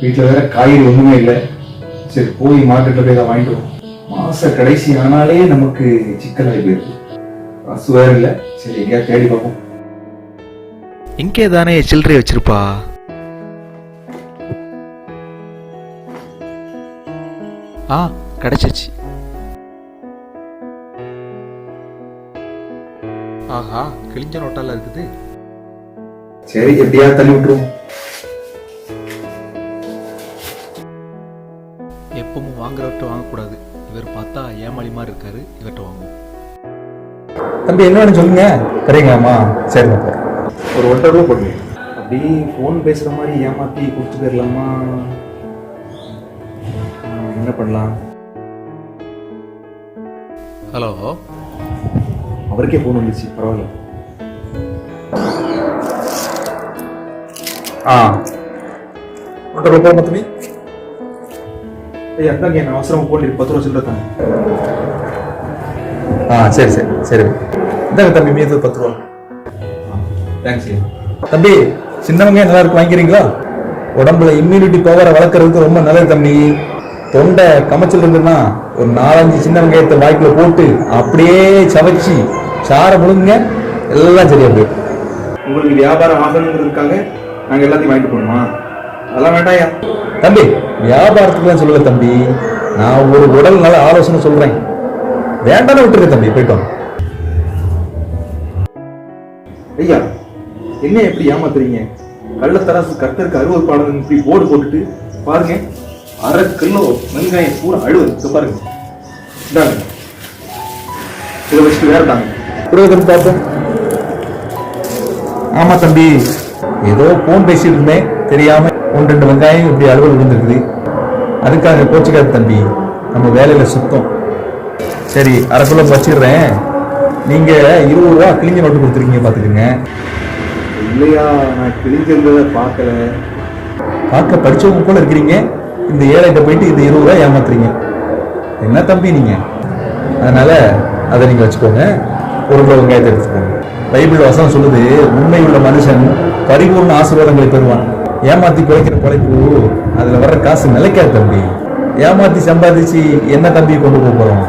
வீட்டுல வேற காய்கறி ஒண்ணுமே இல்லை. சரி போய் மார்க்கெட்ல போய் தான் வாங்கிட்டு வரோம். மாச கடைசி ஆனாலே நமக்கு சிக்கலாகி போயிருக்கு. காசு வேற இல்லை. சரி எங்கேயா தேடி பார்ப்போம். இங்கே தானே சில்லறை வச்சிருப்பா. கிடைச்சிருச்சு. ஆஹா, கிழிஞ்ச நோட்டால இருக்குது. சரி எப்படியா தள்ளி விட்டுருவோம். எப்பவும் வாங்குறவர்கிட்ட வாங்கக்கூடாது. இவர் பார்த்தா ஏமாளி மாதிரி இருக்காரு. இவர்கிட்ட வாங்குவோம். தம்பி என்ன வேணும் சொல்லுங்க. சரிங்களாம்மா? சரி ஒரு 1.5 ரூபா போடுங்க. அப்படி ஃபோன் பேசுற மாதிரி ஏமாத்தி கொடுத்து போயிடலாமா? என்ன பண்ணலாம்? ஹலோ, அவருக்கே ஃபோன் வந்துச்சு. பரவாயில்ல. 1.5 ரூபா தம்பி. ஐயா அதாங்க என்ன அவசரம் ஃபோன் 10 ரூபா சொல்லிட்டு தாங்க. சரி சரி சரி இந்தாங்க தம்பி, மீது 10 ரூபா. தேங்க்ஸ் தம்பி. சின்னவங்க நல்லா இருக்கு, வாங்கிக்கிறீங்களா? உடம்புல இம்யூனிட்டி பவரை வளர்க்கறதுக்கு ரொம்ப நல்லது தம்பி. தொண்டை கமைச்சல் இருந்ததுன்னா ஒரு 4-5 சின்ன வெங்காயத்தை வாய்க்குள்ள போட்டு அப்படியே சவைச்சு சாரை முழுங்க, எல்லாம் சரியா போயிடும். உங்களுக்கு வியாபாரம் ஆகணுங்கிறதுக்காக நாங்க எல்லாத்தையும் வாங்கிட்டு போகணுமா? அதெல்லாம் வேண்டாயா தம்பி. வியாபாரத்துக்குலாம் சொல்லல தம்பி, நான் ஒரு உடல் நல ஆலோசனை சொல்றேன். வேண்டாம் விட்டுருக்க தம்பி, போயிட்டோம். ஐயா என்ன எப்படி ஏமாத்துறீங்க? கள்ளத்தராசு கர்த்தருக்கு 60 பாடம் இப்படி போர்டு போட்டுட்டு பாருங்க, 1/2 கிலோ வெங்காயம் பூரா அழுவது பாருங்க. இதாங்க, இதை வச்சுட்டு வேற தாங்க பார்ப்போம். ஆமா தம்பி, ஏதோ போன் பேசிட்டு இருந்தேன், தெரியாம 1-2 வெங்காயம் இப்படி அழுவது விழுந்துருக்குது. அதுக்காக கோச்சிக்காது தம்பி, நம்ம வேலையில சுத்தம். சரி 1/2 கிலோ வச்சிடுறேன். நீங்க 20 ரூபா கிழிஞ்ச நோட்டு கொடுத்துருக்கீங்க, பாத்துக்கோங்க. இல்லையா, நான் கிழிஞ்சிருந்ததை பார்க்கல. பார்க்க படிச்சவங்க போல இருக்கிறீங்க. இந்த ஏழைகிட்ட போயிட்டு இந்த 20 ரூபா ஏமாத்துறீங்க. என்ன தம்பி நீங்க? அதனால அதை நீங்க வச்சுக்கோங்க. 1 கிலோ வெங்காயத்தை எடுத்துக்கோங்க. பைபிள் வசனம் சொல்லுது, உண்மை உள்ள மனுஷன் பரிபூர்ண ஆசீர்வாதங்களை பெறுவான். ஏமாத்தி குறைக்கிற குறைப்பு அதுல வர்ற காசு நிலைக்காது தம்பி. ஏமாத்தி சம்பாதிச்சு என்ன தம்பி கொண்டு போக போறோம்?